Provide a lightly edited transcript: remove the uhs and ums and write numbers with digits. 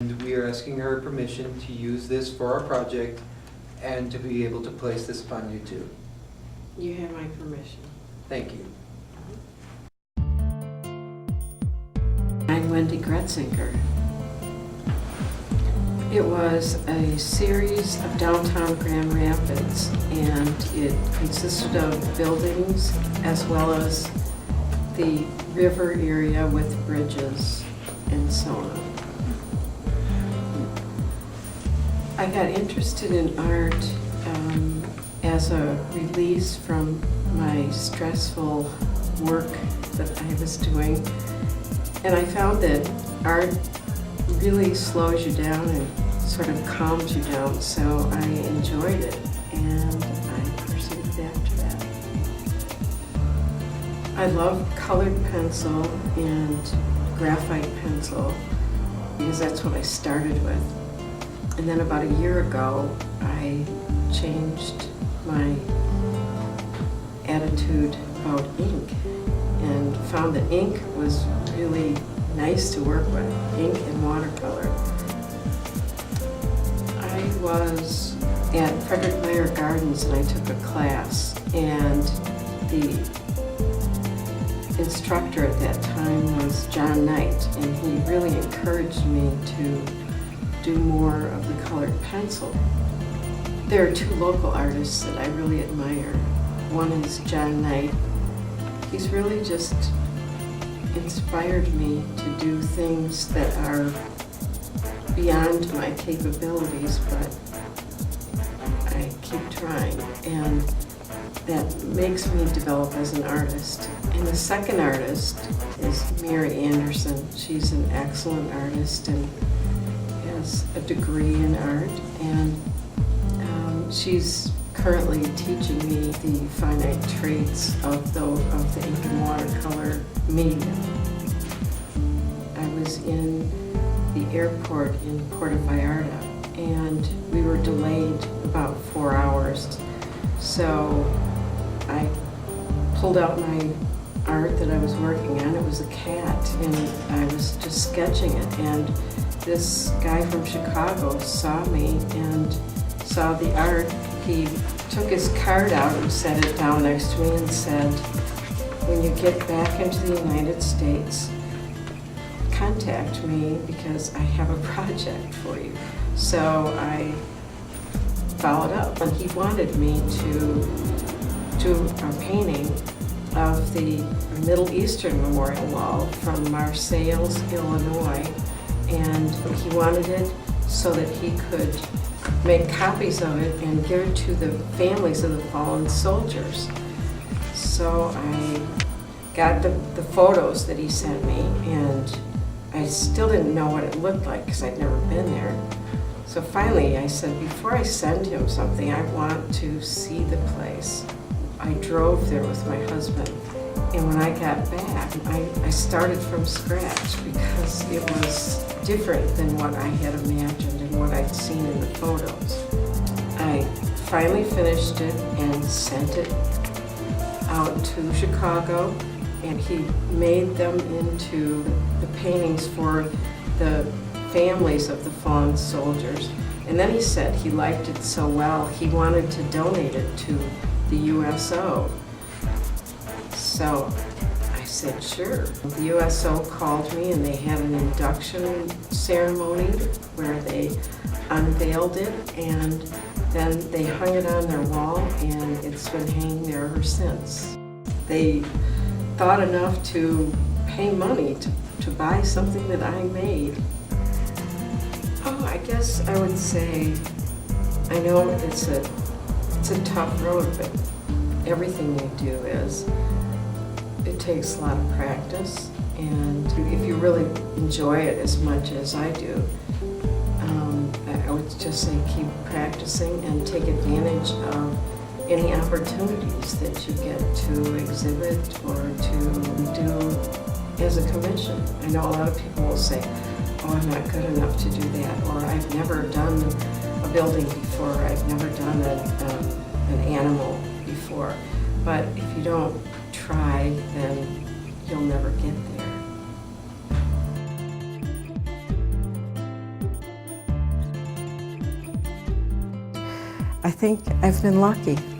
And we are asking her permission to use this for our project and to be able to place this upon YouTube. You have my permission. Thank you. I'm Wendy Gretzinger. It was a series of downtown Grand Rapids, and it consisted of buildings as well as the river area with bridges and so on. I got interested in art as a release from my stressful work that I was doing, and I found that art really slows you down and sort of calms you down, so I enjoyed it and I pursued it after that. I love colored pencil and graphite pencil because that's what I started with. And then about a year ago, I changed my attitude about ink and found that ink was really nice to work with, ink and watercolor. I was at Frederick Meyer Gardens and I took a class, and the instructor at that time was John Knight, and he really encouraged me to do more of the colored pencil. There are two local artists that I really admire. One is John Knight. He's really just inspired me to do things that are beyond my capabilities, but I keep trying, and that makes me develop as an artist. And the second artist is Mary Anderson. She's an excellent artist and has a degree in art, and she's currently teaching me the finite traits of the ink and watercolor medium. I was in the airport in Puerto Vallarta, and we were delayed about 4 hours. So I pulled out my art that I was working on. It was a cat, and I was just sketching it. And this guy from Chicago saw me and saw the art. He took his card out and set it down next to me and said, "When you get back into the United States, contact me because I have a project for you." So I followed up, and he wanted me to do a painting of the Middle Eastern Memorial Wall from Marseilles, Illinois, and he wanted it so that he could make copies of it and give it to the families of the fallen soldiers. So I got the photos that he sent me, and I still didn't know what it looked like because I'd never been there. So finally I said, before I send him something, I want to see the place. I drove there with my husband, and when I got back, I started from scratch because it was different than what I had imagined and what I'd seen in the photos. I finally finished it and sent it out to Chicago, and he made them into the paintings for the families of the fallen soldiers. And then he said he liked it so well, he wanted to donate it to the USO. So I said, sure. The USO called me, and they had an induction ceremony where they unveiled it, and then they hung it on their wall, and it's been hanging there ever since. They thought enough to pay money to buy something that I made. Oh, I guess I would say, I know it's a tough road, but everything you do it takes a lot of practice, and if you really enjoy it as much as I do, I would just say keep practicing and take advantage of any opportunities that you get to exhibit or to do as a commission. I know a lot of people will say, oh, I'm not good enough to do that, or I've never done a building before, I've never done an animal before. But if you don't try, then you'll never get there. I think I've been lucky.